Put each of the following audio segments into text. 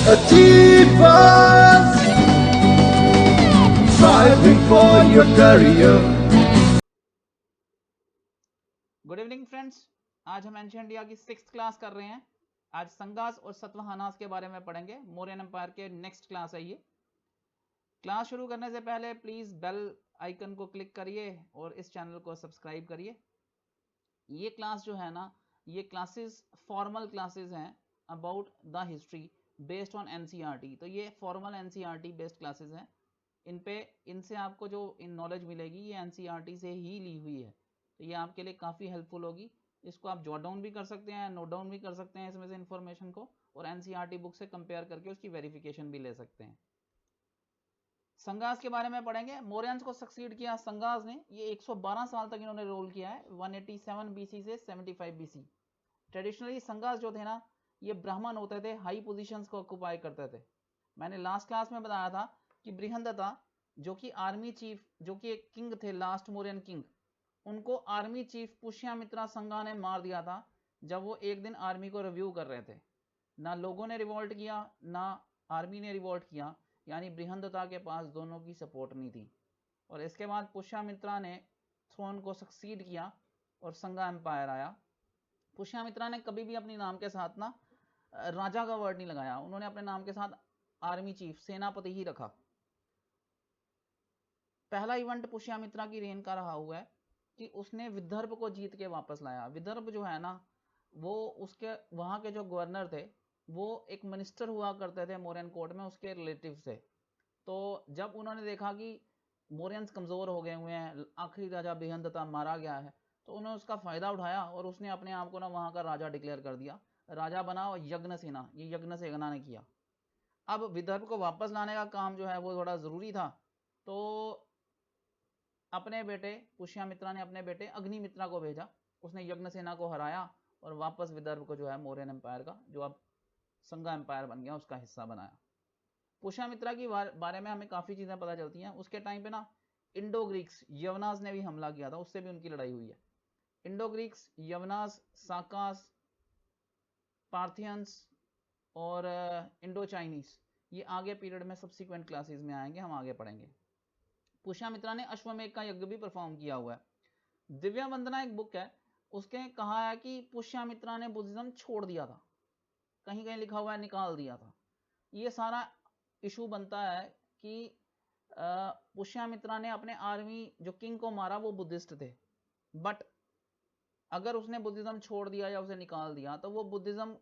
Achievers, striving for your career. Good evening friends, आज हम ancient India की 6th class कर रहे हैं। आज संगास और सतवाहनास के बारे में पढ़ेंगे। मौर्यन एम्पायर के नेक्स्ट क्लास है ये। क्लास शुरू करने से पहले प्लीज बेल आइकन को क्लिक करिए और इस चैनल को सब्सक्राइब करिए। ये क्लास जो है ना, ये क्लासेस फॉर्मल क्लासेस हैं about the history based on NCERT. तो ये फॉर्मल एनसीईआरटी बेस्ड क्लासेस हैं। इनसे आपको जो नॉलेज मिलेगी ये एनसीईआरटी से ही ली हुई है, तो ये आपके लिए काफ़ी हेल्पफुल होगी। इसको आप जॉट डाउन भी कर सकते हैं, नोट डाउन भी कर सकते हैं इसमें से इन्फॉर्मेशन को, और एनसीईआरटी बुक से कंपेयर करके उसकी वेरिफिकेशन भी ले सकते हैं। संगास के बारे में पढ़ेंगे। मौर्यंस को सक्सीड किया संगास ने। ये 112 साल तक इन्होंने रोल किया है, 187 बीसी से 75 बीसी। ट्रेडिशनली संगास जो थे ना, ये ब्राह्मण होते थे, हाई पोजीशंस को ऑक्युपाई करते थे। मैंने लास्ट क्लास में बताया था कि बृहंदता जो कि आर्मी चीफ, जो कि एक किंग थे, लास्ट मौर्यन किंग, उनको आर्मी चीफ पुष्यमित्रा संगा ने मार दिया था जब वो एक दिन आर्मी को रिव्यू कर रहे थे। ना लोगों ने रिवोल्ट किया ना आर्मी ने रिवोल्ट किया, यानी बृहंदता के पास दोनों की सपोर्ट नहीं थी। और इसके बाद पुष्यमित्रा ने थ्रोन को सक्सीड किया और संगा एम्पायर आया। पुष्यमित्रा ने कभी भी अपने नाम के साथ ना राजा का वर्ड नहीं लगाया, उन्होंने अपने नाम के साथ आर्मी चीफ, सेनापति ही रखा। पहला इवेंट पुष्यमित्रा की रेन का रहा हुआ है कि उसने विदर्भ को जीत के वापस लाया। विदर्भ जो है ना, वो उसके वहां के जो गवर्नर थे वो एक मिनिस्टर हुआ करते थे मौर्यन कोर्ट में, उसके रिलेटिव से। तो जब उन्होंने देखा कि मौर्यंस कमजोर हो गए हुए हैं, आखिरी राजा बृहंदता मारा गया है, तो उन्होंने उसका फायदा उठाया और उसने अपने आप को ना वहां का राजा डिक्लेयर कर दिया। राजा बना और यज्ञ सेना, ये यज्ञ सेना ने किया। अब विदर्भ को वापस लाने का काम जो है वो थोड़ा जरूरी था, तो अपने बेटे पुष्यमित्रा ने अपने बेटे अग्निमित्रा को भेजा। उसने यज्ञ सेना को हराया और वापस विदर्भ को जो है मौर्यन एम्पायर का, जो अब संगा एम्पायर बन गया, उसका हिस्सा बनाया। पुष्यमित्रा की बारे में हमें काफी चीजें पता चलती हैं। उसके टाइम पे ना इंडो ग्रीक्स, यवनास ने भी हमला किया था, उससे भी उनकी लड़ाई हुई है। इंडो ग्रीक्स, यवनास, साकास, पार्थियंस और इंडो चाइनीस, ये आगे पीरियड में सब्सिक्वेंट क्लासेस में आएंगे, हम आगे पढ़ेंगे। पुष्यमित्रा ने अश्वमेध का यज्ञ भी परफॉर्म किया हुआ है। दिव्या वंदना एक बुक है, उसके कहा है कि पुष्यमित्रा ने बुद्धिज्म छोड़ दिया था, कहीं कहीं लिखा हुआ है निकाल दिया था। ये सारा इशू बनता है कि पुष्यमित्रा ने अपने आर्मी जो किंग को मारा वो बुद्धिस्ट थे, बट अगर उसने बुद्धिज्म छोड़ दिया या उसे निकाल दिया तो वो बुद्धिज्म,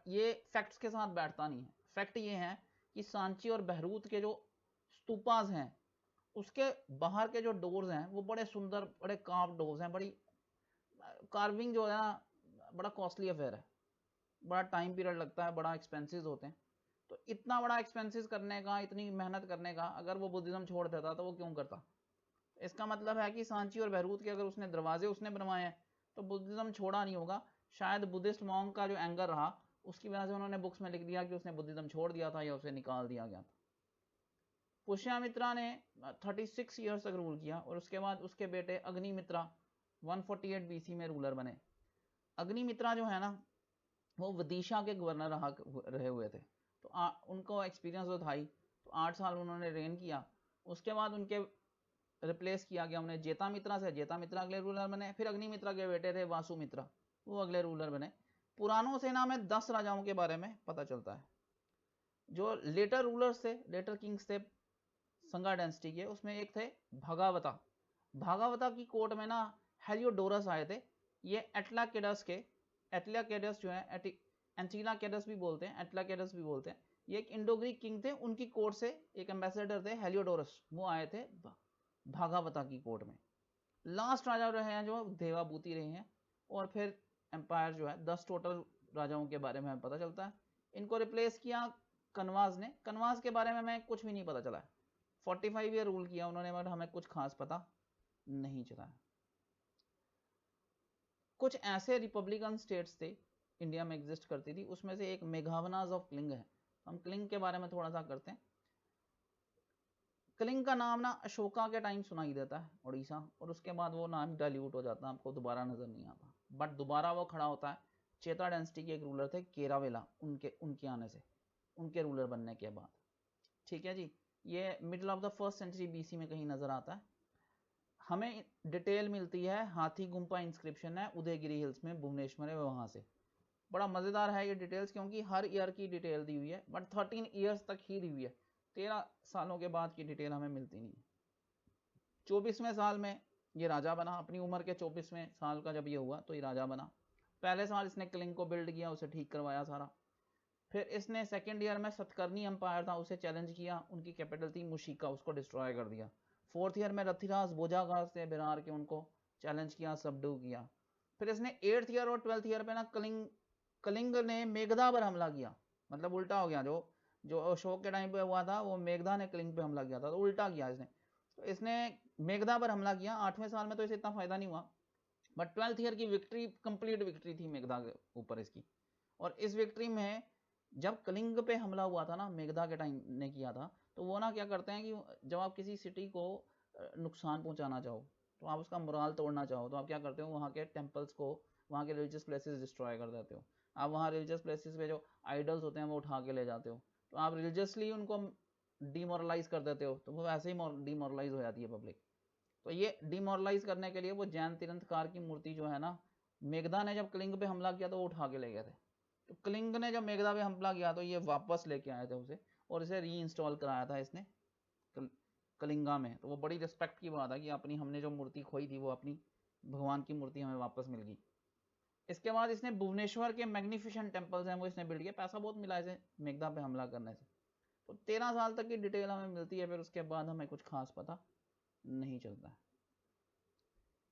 ये फैक्ट्स के साथ बैठता नहीं है। फैक्ट ये है कि सांची और बहरूद के जो स्तूपास हैं, उसके बाहर के जो डोर्स हैं वो बड़े सुंदर, बड़े कार्व डोर्स हैं। बड़ी कार्विंग जो है ना, बड़ा कॉस्टली अफेयर है, बड़ा टाइम पीरियड लगता है, बड़ा एक्सपेंसिव होते हैं। तो इतना बड़ा एक्सपेंसिव करने का, इतनी मेहनत करने का, अगर वो बुद्धिज्म छोड़ देता तो वो क्यों करता। इसका मतलब है कि सांची और बहरूद के अगर उसने दरवाजे उसने बनवाए हैं तो बुद्धिज्म छोड़ा नहीं होगा। शायद बुद्धिस्ट मॉन्क का जो एंगर रहा उसकी वजह से उन्होंने बुक्स में लिख दिया कि उसने बुद्धिज्म छोड़ दिया था या उसे निकाल दिया गया था। पुष्यमित्रा ने 36 ईयर्स तक रूल किया और उसके बाद उसके बेटे अग्निमित्रा 148 बीसी में रूलर बने। अग्निमित्रा जो है ना, वो विदिशा के गवर्नर रहे हुए थे, तो उनको एक्सपीरियंस तो था ही। तो 8 साल उन्होंने रेन किया। उसके बाद उनके रिप्लेस किया गया उन्हें जेतामित्रा से। जेतामित्रा अगले रूलर बने। फिर अग्निमित्रा के बेटे थे वासुमित्रा, वो अगले रूलर बने। पुरानों से ना हमें 10 राजाओं के बारे में पता चलता है जो लेटर रूलर्स थे, लेटर किंग्स थे संगा डायनेस्टी के। उसमें एक थे भागावता। भागावता की कोर्ट में ना हेलियोडोरस आए थे। ये एटलाकेडस के, एटलाकेडस जो है एंटिलाकेडस भी बोलते हैं, एटलाकेडस भी बोलते हैं, ये एक इंडो ग्रीक किंग थे। उनकी कोर्ट से एक एम्बेसडर थे हेलियोडोरस, वो आए थे भागावता की कोर्ट में। लास्ट राजा रहे हैं जो देवाभूति रहे हैं। और फिर एम्पायर जो है 10 टोटल राजाओं के बारे में हमें पता चलता है। इनको रिप्लेस किया कनवास ने। कनवास के बारे में हमें कुछ भी नहीं पता चला है। 45 ईयर रूल किया उन्होंने, मगर हमें कुछ खास पता नहीं चला है। कुछ ऐसे रिपब्लिकन स्टेट्स थे इंडिया में एग्जिस्ट करती थी, उसमें से एक मेघावनास ऑफ क्लिंग है। हम क्लिंग के बारे में थोड़ा सा करते हैं। क्लिंग का नाम ना अशोका के टाइम सुनाई देता है, उड़ीसा, और उसके बाद वो नाम डाइल्यूट हो जाता है, आपको दोबारा नजर नहीं आता। बट दोबारा वो खड़ा होता है चेता डायनेस्टी के एक रूलर थे केरावेला, उनके आने से। उनके रूलर बनने के बाद। ठीक है जी, ये middle of the first century BC में कहीं नजर आता है। हमें डिटेल मिलती है, हाथी गुम्पा इंस्क्रिप्शन है उदयगिरी हिल्स में, भुवनेश्वर है, वहां से। बड़ा मजेदार है ये डिटेल्स, क्योंकि हर ईयर की डिटेल दी हुई है, बट 13 ईयर्स तक ही दी हुई है, 13 सालों के बाद की डिटेल हमें मिलती नहीं है। 24वें साल में ये राजा बना, अपनी उम्र के 24वें साल का जब ये हुआ तो ये राजा बना। पहले साल इसने कलिंग को बिल्ड किया, उसे ठीक करवाया सारा। फिर इसने सेकेंड ईयर में सतकर्णी एम्पायर था, उसे चैलेंज किया, उनकी कैपिटल थी मुशिका, उसको डिस्ट्रॉय कर दिया। फोर्थ ईयर में रथिराज बोजागार से बिरार के उनको चैलेंज किया, सबडू किया। फिर इसने 8th ईयर और 12th ईयर पे ना कलिंग ने मेघदा पर हमला किया, मतलब उल्टा हो गया, जो अशोक के टाइम पे हुआ था वो मेघदा ने कलिंग पे हमला किया था, तो उल्टा किया इसने। तो इसने मेघदा पर हमला किया। 8वें साल में तो इसे इतना फायदा नहीं हुआ, बट 12th ईयर की विक्ट्री कंप्लीट विक्ट्री थी मेघदा के ऊपर इसकी। और इस विक्ट्री में जब कलिंग पे हमला हुआ था ना, मेघदा के टाइम ने किया था, तो वो ना क्या करते हैं कि जब आप किसी सिटी को नुकसान पहुंचाना चाहो, तो आप उसका मोराल तोड़ना चाहो, तो आप क्या करते हो, वहाँ के टेम्पल्स को, वहाँ के रिलीजियस प्लेसेस डिस्ट्रॉय कर देते हो। आप वहाँ रिलीजियस प्लेसेस पे जो आइडल्स होते हैं वो उठा के ले जाते हो, तो आप रिलीजियसली उनको डिमोरलाइज कर देते हो, तो वो वैसे ही डिमोरलाइज हो जाती है पब्लिक। तो ये डिमोरलाइज करने के लिए वो जैन तीर्थंकर की मूर्ति जो है ना, मेघदा ने जब कलिंग पे हमला किया तो वो उठा के ले गए थे। तो कलिंग ने जब मेघदा पे हमला किया तो ये वापस लेके आए थे उसे, और इसे री इंस्टॉल कराया था इसने कलिंगा में। तो वो बड़ी रिस्पेक्ट की बात है कि अपनी हमने जो मूर्ति खोई थी वो अपनी भगवान की मूर्ति हमें वापस मिल गई। इसके बाद इसने भुवनेश्वर के मैग्निफिसेंट टेम्पल्स हैं वो इसने बिल्ड किया, पैसा बहुत मिला इसे मेघदा पे हमला करने से। तो 13 साल तक की डिटेल हमें मिलती है, फिर उसके बाद हमें कुछ खास पता नहीं चलता है।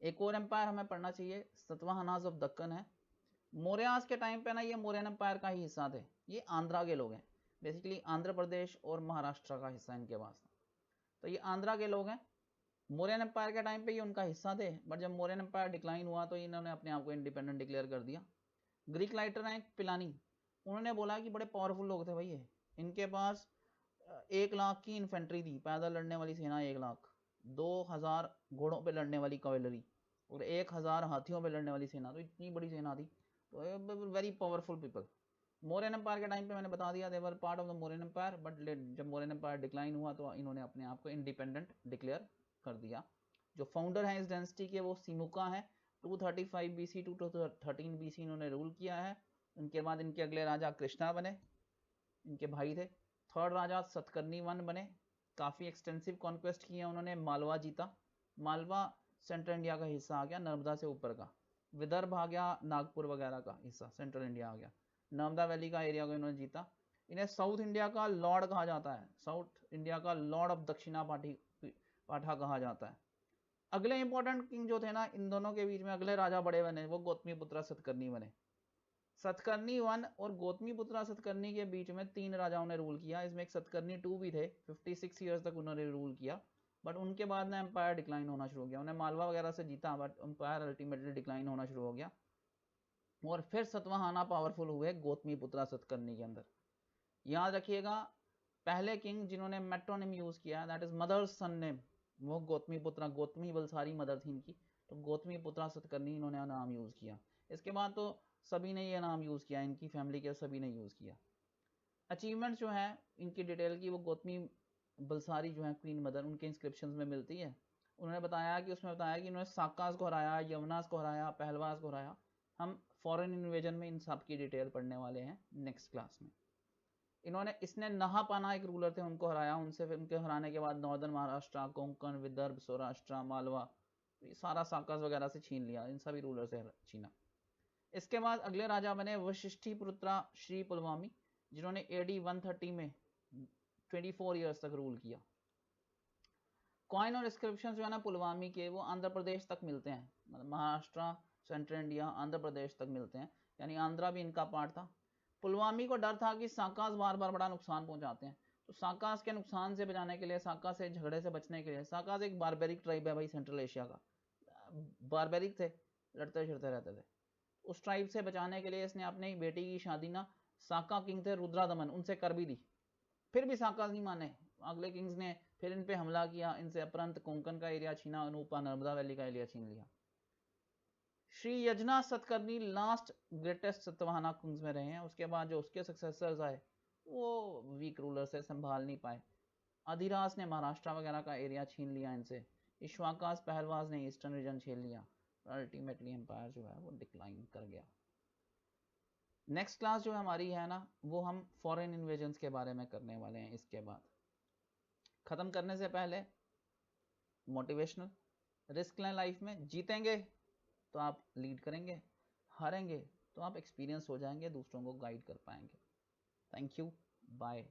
एक और एम्पायर हमें पढ़ना चाहिए, सतवाहनास ऑफ दक्कन है। मौर्यास के टाइम पे ना ये मौर्यन एम्पायर का ही हिस्सा थे। ये आंध्रा के लोग हैं, बेसिकली आंध्र प्रदेश और महाराष्ट्र का हिस्सा इनके पास था। तो ये आंध्रा के लोग हैं। मौर्यन एम्पायर के टाइम पे ये उनका हिस्सा थे, बट जब मौर्यन एम्पायर डिक्लाइन हुआ तो इन्होंने अपने आप को इंडिपेंडेंट डिक्लेयर कर दिया। ग्रीक राइटर हैं पिलानी, उन्होंने बोला कि बड़े पावरफुल लोग थे भाई ये, इनके पास 1 लाख की इन्फेंट्री थी, पैदल लड़ने वाली सेना 1 लाख, 2000 घोड़ों पे लड़ने वाली कैवेलरी, और 1000 हाथियों पे लड़ने वाली सेना, तो इतनी बड़ी सेना थी। तो very powerful people. Mauryan empire के टाइम पे मैंने बता दिया, they were part of the Mauryan empire, but जब मौर्यन एम्पायर डिक्लाइन हुआ तो इन्होंने अपने आप को इंडिपेंडेंट डिक्लेयर कर दिया। जो फाउंडर हैं इस डेंसिटी के वो सिमुका हैं। 235 BC टू 13 BC इन्होंने रूल किया है। उनके बाद इनके अगले राजा कृष्णा बने, इनके भाई थे। थर्ड राजा सतकर्णी वन बने, काफ़ी एक्सटेंसिव कॉन्क्वेस्ट किया उन्होंने, मालवा जीता। मालवा सेंट्रल इंडिया का हिस्सा आ गया, नर्मदा से ऊपर का। विदर्भ आ गया, नागपुर वगैरह का हिस्सा सेंट्रल इंडिया आ गया। नर्मदा वैली का एरिया को इन्होंने जीता। इन्हें साउथ इंडिया का लॉर्ड कहा जाता है, साउथ इंडिया का लॉर्ड ऑफ दक्षिणा पाठा कहा जाता है। अगले इंपॉर्टेंट किंग जो थे ना इन दोनों के बीच में, अगले राजा बड़े बने, वो गौतमीपुत्रा सतकर्णी बने। सतकर्णी वन और गौतमीपुत्रा सतकर्णी के बीच में 3 राजाओं ने रूल किया। इसमें एक सतकर्णी 2 भी थे, 56 ईयर्स तक उन्होंने रूल किया, बट उनके बाद ना एम्पायर डिक्लाइन होना शुरू हो गया। उन्हें मालवा वगैरह से जीता, बट एम्पायर अल्टीमेटली डिक्लाइन होना शुरू हो गया। और फिर सतवाहाना पावरफुल हुए गौतमीपुत्रा सतकर्णी के अंदर। याद रखिएगा, पहले किंग जिन्होंने मेट्रोनिम यूज किया, that is mother's son name, वो गौतमीपुत्रा, गौतमी बलसारी मदर थी इनकी, तो गौतमीपुत्रा सतकर्णी इन्होंने नाम यूज किया। इसके बाद तो सभी ने ये नाम यूज किया, इनकी फैमिली के सभी ने यूज किया। अचीवमेंट्स जो है इनकी डिटेल की, वो गौतमी बलसारी जो है क्वीन मदर, उनके इंस्क्रिप्शंस में मिलती है। उन्होंने बताया कि उसमें बताया कि इन्होंने साकास को हराया, यवनास को हराया, पहलवास को हराया। हम फॉरेन इन्वेजन में इन सब की डिटेल पढ़ने वाले हैं नेक्स्ट क्लास में। इसने नहापाना एक रूलर थे, उनको हराया। उनसे फिर उनके हराने के बाद नॉर्दर्न महाराष्ट्र, कोंकण, विदर्भ, सौराष्ट्र, मालवा, सारा साकास वगैरह से छीन लिया, इन सभी रूलर से छीना। इसके बाद अगले राजा बने वशिष्ठिपुत्रा श्री पुलवामी, जिन्होंने AD 130 में 24 ईयर्स तक रूल किया। कॉइन और इंस्क्रिप्शन जो है ना पुलवामी के, वो आंध्र प्रदेश तक मिलते हैं, मतलब महाराष्ट्र, सेंट्रल इंडिया, आंध्र प्रदेश तक मिलते हैं, यानी आंध्रा भी इनका पार्ट था। पुलवामी को डर था कि साकास बार बार बड़ा नुकसान पहुंचाते हैं, तो साकास के नुकसान से बचाने के लिए, साकास से झगड़े से बचने के लिए, साकास एक बारबेरिक ट्राइब है भाई, सेंट्रल एशिया का, बारबेरिक थे, लड़ते झड़ते रहते थे। उस ट्राइब से बचाने के लिए इसने अपनी बेटी की शादी ना, साका किंग थे रुद्रादमन, उनसे कर भी दी। फिर भी साकास नहीं माने, अगले किंग्स ने फिर इन पे हमला किया, इनसे अपरंत कोंकण का एरिया छीना, अनूपा नर्मदा वैली का एरिया छीन लिया। श्री यजना Satakarni last greatest Satavahana Kings में रहे हैं। उसके बाद जो उसके सक्सेसर्स आए वो वीक रूलर से संभाल नहीं पाए। अधिराज ने महाराष्ट्र वगैरह का एरिया छीन लिया इनसे, इश्वाकास पहलवाज ने ईस्टर्न रीजन छीन लिया, अल्टीमेटली एम्पायर जो है वो डिक्लाइन कर गया। नेक्स्ट क्लास जो हमारी है ना, वो हम फॉरेन इन्वेजन्स के बारे में करने वाले हैं। इसके बाद खत्म करने से पहले मोटिवेशनल, रिस्क लें लाइफ में, जीतेंगे तो आप लीड करेंगे, हारेंगे तो आप एक्सपीरियंस हो जाएंगे, दूसरों को गाइड कर पाएंगे। Thank you, bye.